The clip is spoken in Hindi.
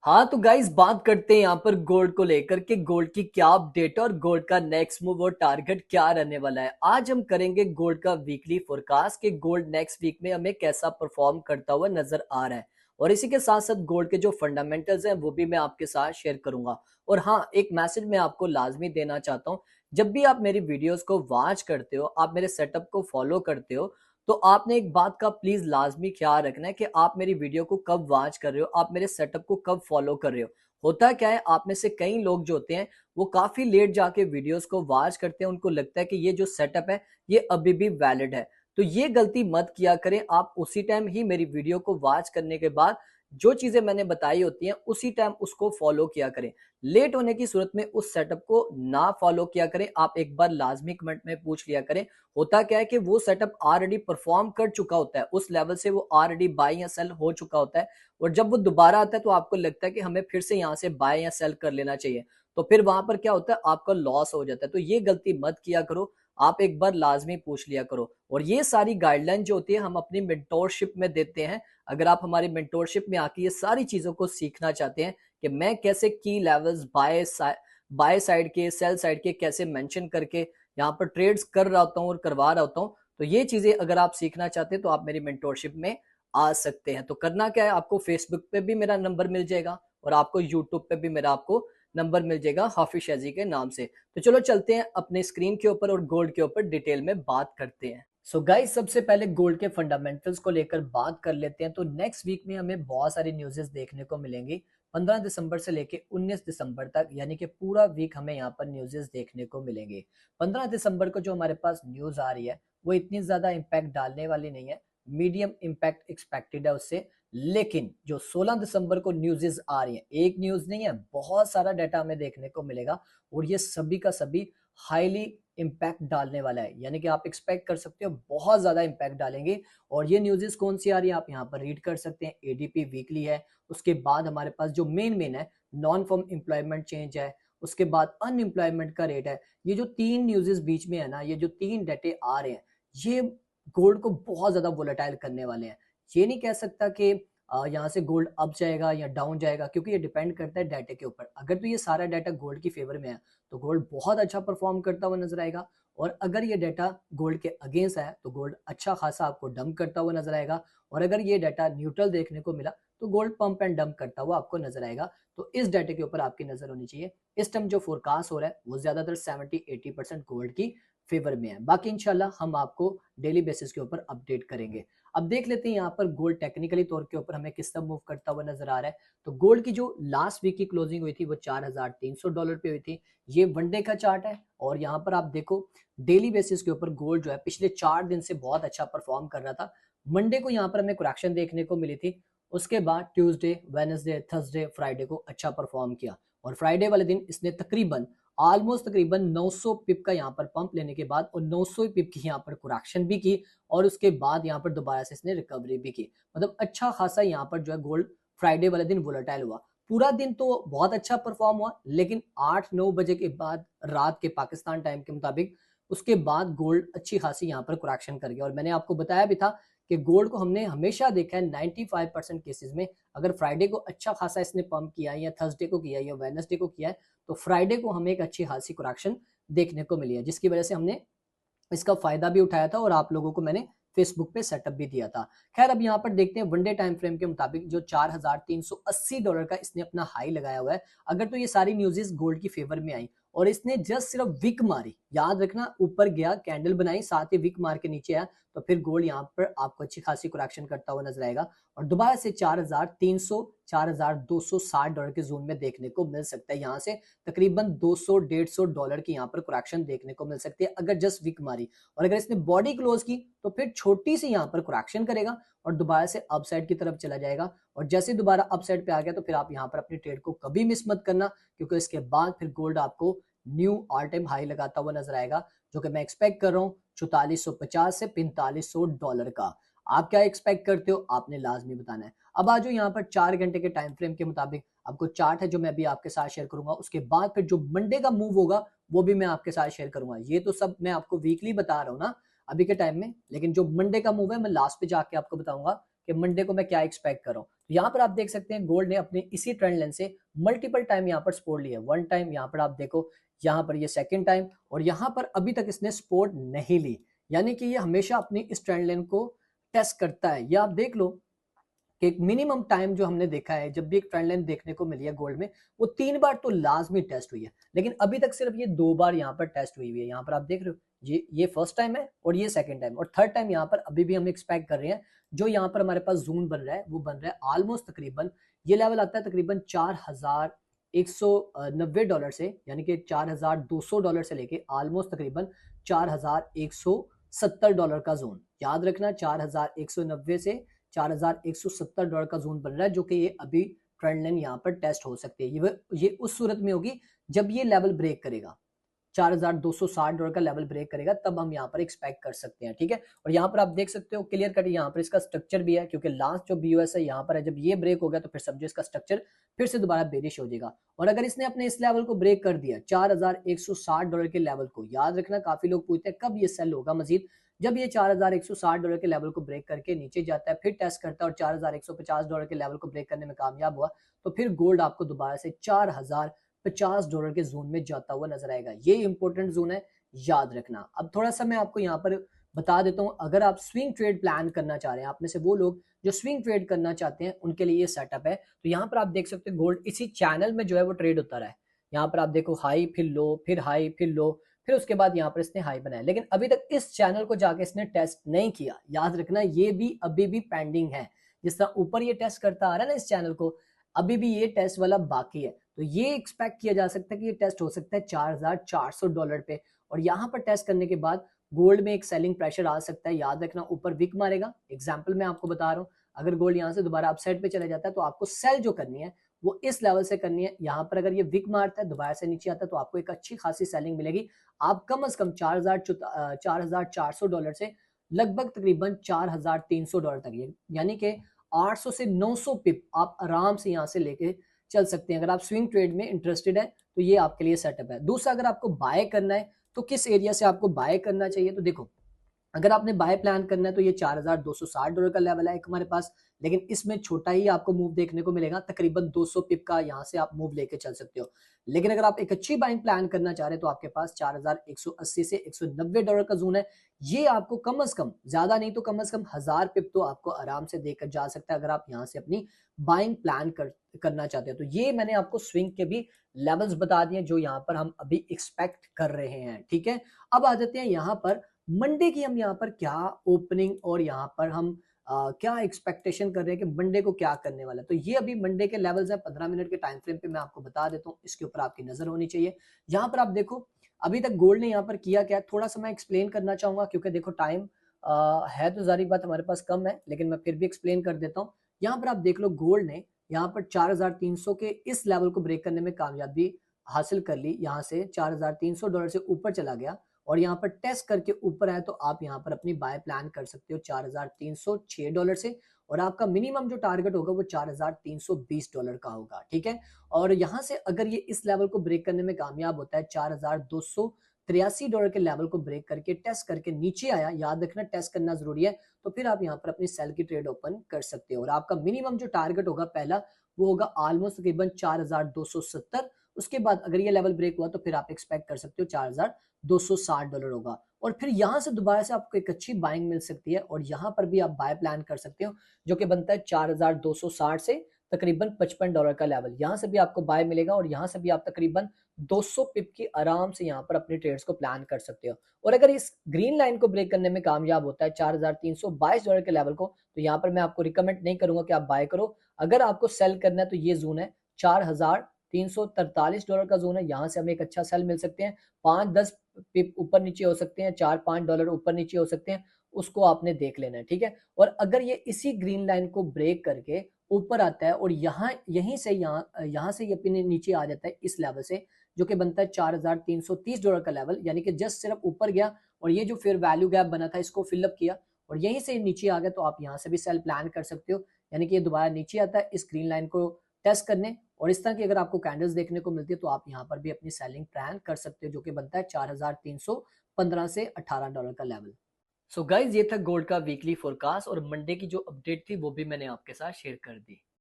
हाँ तो गाइस बात करते हैं यहाँ पर गोल्ड को लेकर के गोल्ड की क्या अपडेट है और गोल्ड का नेक्स्ट मूव और टारगेट क्या रहने वाला है। आज हम करेंगे गोल्ड का वीकली फोरकास्ट कि गोल्ड नेक्स्ट वीक में हमें कैसा परफॉर्म करता हुआ नजर आ रहा है। और इसी के साथ साथ गोल्ड के जो फंडामेंटल्स हैं वो भी मैं आपके साथ शेयर करूंगा। और हाँ, एक मैसेज मैं आपको लाजमी देना चाहता हूँ। जब भी आप मेरी वीडियोस को वॉच करते हो, आप मेरे सेटअप को फॉलो करते हो, तो आपने एक बात का प्लीज लाजमी ख्याल रखना है कि आप मेरी वीडियो को कब वॉच कर रहे हो, आप मेरे सेटअप को कब फॉलो कर रहे हो। होता क्या है, आप में से कई लोग जो होते हैं वो काफी लेट जाके वीडियोस को वॉच करते हैं, उनको लगता है कि ये जो सेटअप है ये अभी भी वैलिड है। तो ये गलती मत किया करें, आप उसी टाइम ही मेरी वीडियो को वॉच करने के बाद जो चीजें मैंने बताई होती हैं उसी टाइम उसको फॉलो किया करें। लेट होने की सूरत में उस सेटअप को ना फॉलो किया करें। आप एक बार लाजमी कमेंट में पूछ लिया करें। होता क्या है कि वो सेटअप ऑलरेडी परफॉर्म कर चुका होता है, उस लेवल से वो ऑलरेडी बाय या सेल हो चुका होता है। और जब वो दोबारा आता है तो आपको लगता है कि हमें फिर से यहाँ से बाय या सेल कर लेना चाहिए, तो फिर वहां पर क्या होता है, आपका लॉस हो जाता है। तो ये गलती मत किया करो, आप एक बार लाजमी पूछ लिया करो। और ये सारी गाइडलाइन जो होती है हम अपनी मेंटोरशिप में देते हैं। अगर आप हमारी मेंटोरशिप में आके ये सारी चीजों को सीखना चाहते हैं कि मैं कैसे की लेवल्स बाय साइड के सेल साइड के कैसे मेंशन करके यहाँ पर ट्रेड्स कर रहा होता हूँ और करवा रहा होता हूँ, तो ये चीजें अगर आप सीखना चाहते हैं तो आप मेरी मेंटोरशिप में आ सकते हैं। तो करना क्या है, आपको फेसबुक पे भी मेरा नंबर मिल जाएगा और आपको यूट्यूब पे भी मेरा आपको नंबर मिल जाएगा हाफिज शैजी के नाम से। तो चलो चलते हैं अपने स्क्रीन के ऊपर और गोल्ड के ऊपर डिटेल में बात करते हैं। सो गाइस, सबसे पहले गोल्ड के फंडामेंटल्स को लेकर बात कर लेते हैं। तो नेक्स्ट वीक में हमें बहुत सारी न्यूज़ेस देखने को मिलेंगी। 15 दिसंबर से लेके 19 दिसंबर तक, यानी कि पूरा वीक हमें यहाँ पर न्यूज़ेस देखने को मिलेंगे। 15 दिसंबर को जो हमारे पास न्यूज़ आ रही है वो इतनी ज़्यादा इम्पैक्ट डालने वाली नहीं है, मीडियम इम्पैक्ट एक्सपेक्टेड है उससे। लेकिन जो 16 दिसंबर को न्यूज़ेस आ रही है, एक न्यूज़ नहीं है, बहुत सारा डाटा हमें देखने को मिलेगा और ये सभी का सभी हाईली इम्पैक्ट डालने वाला है। यानी कि आप एक्सपेक्ट कर सकते हो बहुत ज्यादा इम्पैक्ट डालेंगे। और ये न्यूज़ेस कौन सी आ रही है आप यहाँ पर रीड कर सकते हैं। एडीपी वीकली है, उसके बाद हमारे पास जो मेन है नॉन फॉर्म एम्प्लॉयमेंट चेंज है, उसके बाद अनएम्प्लॉयमेंट का रेट है। ये जो तीन न्यूज़ेस बीच में है ना, ये जो तीन डाटे आ रहे हैं, ये गोल्ड को बहुत ज्यादा वोलेटाइल करने वाले हैं। ये नहीं कह सकता कि यहाँ से गोल्ड अप जाएगा या डाउन जाएगा, क्योंकि ये डिपेंड करता है डाटा के ऊपर। अगर तो ये सारा डाटा गोल्ड की फेवर में है तो गोल्ड बहुत अच्छा परफॉर्म करता हुआ नजर आएगा। और अगर ये डाटा गोल्ड के अगेंस्ट है तो गोल्ड अच्छा खासा आपको डंप करता हुआ नजर आएगा। और अगर ये डाटा न्यूट्रल देखने को मिला तो गोल्ड पंप एंड डंप करता हुआ आपको नजर आएगा। तो इस डाटे के ऊपर आपकी नजर होनी चाहिए। इस टाइम जो फोरकास्ट हो रहा है वो ज्यादातर 70-80% गोल्ड की फेवर में है। बाकी इंशाल्लाह हम आपको डेली बेसिस के ऊपर अपडेट करेंगे। अब देख लेते हैं यहाँ पर गोल्ड टेक्निकली तौर के ऊपर हमें किस तरह मूव करता हुआ नजर आ रहा है। तो गोल्ड की जो लास्ट वीक की क्लोजिंग हुई थी वो $4,300 पे हुई थी। ये वनडे का चार्ट है और यहाँ पर आप देखो डेली बेसिस के ऊपर गोल्ड जो है पिछले 4 दिन से बहुत अच्छा परफॉर्म कर रहा था। मंडे को यहाँ पर हमें करेक्शन देखने को मिली थी, उसके बाद ट्यूसडे, वेडनेसडे, थर्सडे, फ्राइडे को अच्छा परफॉर्म किया। और फ्राइडे वाले दिन इसने तकरीबन 900 पिप का यहाँ पर पंप लेने के बाद और 900 पिप की यहाँ पर करेक्शन भी की और उसके बाद यहाँ पर दोबारा से इसने रिकवरी भी की। मतलब अच्छा खासा यहाँ पर जो है गोल्ड फ्राइडे वाले दिन वोलेटाइल हुआ। पूरा दिन तो बहुत अच्छा परफॉर्म हुआ, लेकिन 8-9 बजे के बाद रात के पाकिस्तान टाइम के मुताबिक उसके बाद गोल्ड अच्छी खासी यहाँ पर करेक्शन कर गया। और मैंने आपको बताया भी था कि गोल्ड को हमने हमेशा देखा है 95% केसेस में अगर फ्राइडे को अच्छा खासा इसने पंप किया है या थर्सडे को किया है या वेडनेसडे को किया है तो फ्राइडे को हमें एक अच्छी खासी करेक्शन देखने को मिली है, जिसकी वजह से हमने इसका फायदा भी उठाया था और आप लोगों को मैंने फेसबुक पे सेटअप भी दिया था। खैर अब यहाँ पर देखते हैं वनडे टाइम फ्रेम के मुताबिक जो $4,380 का इसने अपना हाई लगाया हुआ है। अगर तो ये सारी न्यूज़ेस गोल्ड की फेवर में आई और इसने जस्ट सिर्फ विक मारी, याद रखना, ऊपर गया कैंडल बनाई साथ ही विक मार के नीचे आया, तो फिर गोल्ड यहाँ पर आपको अच्छी खासी करेक्शन करता हुआ नजर आएगा और दोबारा से 4,300 $4,260 के जोन में देखने को मिल सकता है। यहाँ से तकरीबन $200-150 की यहाँ पर करेक्शन देखने को मिल सकती है अगर जस्ट विक मारी। और अगर इसने बॉडी क्लोज की तो फिर छोटी सी यहाँ पर करेक्शन करेगा और दोबारा से अपसाइड की तरफ चला जाएगा। और जैसे दोबारा अपसाइड पे आ गया तो फिर आप यहाँ पर अपनी ट्रेड को कभी मिस मत करना, क्योंकि इसके बाद फिर गोल्ड आपको न्यू ऑल टाइम हाई लगाता हुआ नजर आएगा, जो कि मैं एक्सपेक्ट कर रहा हूँ 4450 से $4500 का। आप क्या एक्सपेक्ट करते हो, आपने लाजमी बताना है। अब आज यहाँ पर 4 घंटे के टाइम फ्रेम के मुताबिक आपको चार्ट है जो मैं भी आपके साथ शेयर करूंगा। उसके बाद फिर जो मंडे का मूव होगा वो भी मैं आपके साथ शेयर करूंगा। ये तो सब मैं आपको वीकली बता रहा हूँ ना अभी के टाइम में, लेकिन जो मंडे का मूव है मैं लास्ट पे जाके आपको बताऊंगा कि मंडे को मैं क्या एक्सपेक्ट कर रहा हूँ। तो यहाँ पर आप देख सकते हैं गोल्ड ने अपने इसी ट्रेंड लाइन से मल्टीपल टाइम यहाँ पर सपोर्ट लिया, वन टाइम, यहाँ पर आप देखो यहाँ पर ये सेकंड टाइम, और यहाँ पर अभी तक इसने सपोर्ट नहीं ली, यानी कि ये हमेशा अपनी इस ट्रेंड लाइन को टेस्ट करता है। ये आप देख लो कि एक मिनिमम टाइम जो हमने देखा है, जब भी एक ट्रेंड लाइन देखने को मिली है गोल्ड में, वो 3 बार तो लाजमी टेस्ट हुई है, लेकिन अभी तक सिर्फ ये 2 बार यहाँ पर टेस्ट हुई है। यहाँ पर आप देख रहे हो ये फर्स्ट टाइम है और ये सेकंड टाइम, और थर्ड टाइम यहाँ पर अभी भी हम एक्सपेक्ट कर रहे हैं। जो यहाँ पर हमारे पास जोन बन रहा है वो बन रहा है ऑलमोस्ट तकरीबन, ये लेवल आता है तकरीबन $4,190 से, यानी कि $4,200 से लेके ऑलमोस्ट तकरीबन $4,170 का जोन। याद रखना, 4,190 से $4,170 का जोन बन रहा है, जो कि ये अभी ट्रेंड लाइन यहाँ पर टेस्ट हो सकती है। ये उस सूरत में होगी जब ये लेवल ब्रेक करेगा, $4,260 का लेवल ब्रेक करेगा, तब हम यहाँ पर एक्सपेक्ट कर सकते हैं, ठीक है। और यहाँ पर आप देख सकते हो क्लियर कट यहाँ पर इसका स्ट्रक्चर भी है, क्योंकि लास्ट जो BOS है यहाँ पर है, जब ये ब्रेक हो गया तो फिर समझो इसका स्ट्रक्चर फिर से दोबारा बेरिश हो जाएगा। और अगर इसने अपने इस लेवल को ब्रेक कर दिया $4,160 के लेवल को, याद रखना काफी लोग पूछते हैं कब ये सेल होगा मजीद, जब ये $4,160 के लेवल को ब्रेक करके नीचे जाता है, फिर टेस्ट करता है और $4,150 के लेवल को ब्रेक करने में कामयाब हुआ, तो फिर गोल्ड आपको दोबारा से $4,050 के जोन में जाता हुआ नजर आएगा। ये इंपॉर्टेंट जोन है, याद रखना। अब थोड़ा सा मैं आपको यहाँ पर बता देता हूँ, अगर आप स्विंग ट्रेड प्लान करना चाह रहे हैं, आप में से वो लोग जो स्विंग ट्रेड करना चाहते हैं उनके लिए ये सेटअप है। तो यहाँ पर आप देख सकते हैं गोल्ड इसी चैनल में जो है वो ट्रेड होता रहा है। यहाँ पर आप देखो हाई फिर लो, फिर हाई फिर लो, फिर उसके बाद यहाँ पर इसने हाई बनाया, लेकिन अभी तक इस चैनल को जाके इसने टेस्ट नहीं किया। याद रखना ये भी अभी भी पेंडिंग है, जिस तरह ऊपर ये टेस्ट करता आ रहा है ना इस चैनल को, अभी भी ये टेस्ट वाला बाकी है। तो ये एक्सपेक्ट किया जा सकता है कि ये टेस्ट हो सकता है $4,400 पे, और यहाँ पर टेस्ट करने के बाद गोल्ड में एक सेलिंग प्रेशर आ सकता है। याद रखना ऊपर विक मारेगा, एग्जाम्पल मैं आपको बता रहा हूँ, अगर गोल्ड यहाँ से दोबारा अपसाइड पे चला जाता है तो आपको सेल जो करनी है वो इस लेवल से करनी है। यहाँ पर अगर ये विक मारता है दोबारा से नीचे आता है तो आपको एक अच्छी खासी सेलिंग मिलेगी। आप कम से कम $4,400 से लगभग तकरीबन $4,300 तक, यानी कि 800 से 900 पिप आप आराम से यहाँ से लेके चल सकते हैं। अगर आप स्विंग ट्रेड में इंटरेस्टेड है तो ये आपके लिए सेटअप है। दूसरा, अगर आपको बाय करना है तो किस एरिया से आपको बाय करना चाहिए, तो देखो अगर आपने बाय प्लान करना है तो ये $4,260 का लेवल है एक हमारे पास, लेकिन इसमें छोटा ही आपको मूव देखने को मिलेगा, तकरीबन 200 पिप का यहाँ से आप मूव लेके चल सकते हो। लेकिन अगर आप एक अच्छी बाइंग प्लान करना चाह रहे हैं तो आपके पास $4,180 से $190 का जोन है। ये आपको कम से कम, ज्यादा नहीं तो कम से कम 1000 पिप तो आपको आराम से देकर जा सकता है, अगर आप यहाँ से अपनी बाइंग प्लान करना चाहते हैं। तो ये मैंने आपको स्विंग के भी लेवल्स बता दिए जो यहाँ पर हम अभी एक्सपेक्ट कर रहे हैं, ठीक है। अब आ जाते हैं यहाँ पर मंडे की, हम यहाँ पर क्या ओपनिंग और यहाँ पर हम क्या एक्सपेक्टेशन कर रहे हैं कि मंडे को क्या करने वाला है। तो ये अभी मंडे के लेवल्स है 15 मिनट के टाइम फ्रेम पे, मैं आपको बता देता हूँ, इसके ऊपर आपकी नजर होनी चाहिए। यहाँ पर आप देखो अभी तक गोल्ड ने यहाँ पर किया क्या, थोड़ा सा मैं एक्सप्लेन करना चाहूंगा, क्योंकि देखो टाइम है तो जारी बात हमारे पास कम है, लेकिन मैं फिर भी एक्सप्लेन कर देता हूँ। यहाँ पर आप देख लो गोल्ड ने यहाँ पर 4300 के इस लेवल को ब्रेक करने में कामयाबी हासिल कर ली, यहाँ से $4,300 से ऊपर चला गया और यहाँ पर टेस्ट करके ऊपर आया, तो आप यहाँ पर अपनी बाय प्लान कर सकते हो $4,306 से, और आपका मिनिमम जो टारगेट होगा वो $4,320 का होगा, ठीक है। और यहाँ से अगर ये इस लेवल को ब्रेक करने में कामयाब होता है, $4,283 के लेवल को ब्रेक करके टेस्ट करके नीचे आया, याद रखना टेस्ट करना जरूरी है, तो फिर आप यहाँ पर अपनी सेल की ट्रेड ओपन कर सकते हो। और आपका मिनिमम जो टारगेट होगा पहला, वो होगा ऑलमोस्ट तकरीबन 4,270। उसके बाद अगर ये लेवल ब्रेक हुआ तो फिर आप एक्सपेक्ट कर सकते हो $4,260 होगा, और फिर यहाँ से दोबारा से आपको एक अच्छी बाइंग मिल सकती है, और यहाँ पर भी आप बाय प्लान कर सकते हो, जो कि बनता है 4,260 से तकरीबन $55 का लेवल। यहाँ से भी आपको बाय मिलेगा और यहाँ से भी आप तकरीबन 200 पिप की आराम से यहाँ पर अपने ट्रेड्स को प्लान कर सकते हो। और अगर इस ग्रीन लाइन को ब्रेक करने में कामयाब होता है $4,322 के लेवल को, तो यहाँ पर मैं आपको रिकमेंड नहीं करूंगा कि आप बाय करो। अगर आपको सेल करना है तो ये जोन है $4,343 का जोन है, यहाँ से हमें एक अच्छा सेल मिल सकते हैं, 5-10 पिप ऊपर नीचे हो सकते हैं, $4-5 ऊपर नीचे हो सकते हैं, उसको आपने देख लेना है, ठीक है। और अगर ये इसी ग्रीन लाइन को ब्रेक करके ऊपर आता है और यहीं से यहाँ से ये अपने नीचे आ जाता है इस लेवल से, जो कि बनता है $4,330 का लेवल, यानी कि जस्ट सिर्फ ऊपर गया और ये जो फेयर वैल्यू गैप बना था इसको फिलअप किया और यहीं से नीचे आ गया, तो आप यहाँ से भी सेल प्लान कर सकते हो, यानी कि ये दोबारा नीचे आता है इस ग्रीन लाइन को टेस्ट करने, और इस तरह की अगर आपको कैंडल्स देखने को मिलती है तो आप यहाँ पर भी अपनी सेलिंग प्लान कर सकते हो, जो कि बनता है 4,315 से $18 का लेवल। सो गाइज, ये था गोल्ड का वीकली फोरकास्ट, और मंडे की जो अपडेट थी वो भी मैंने आपके साथ शेयर कर दी।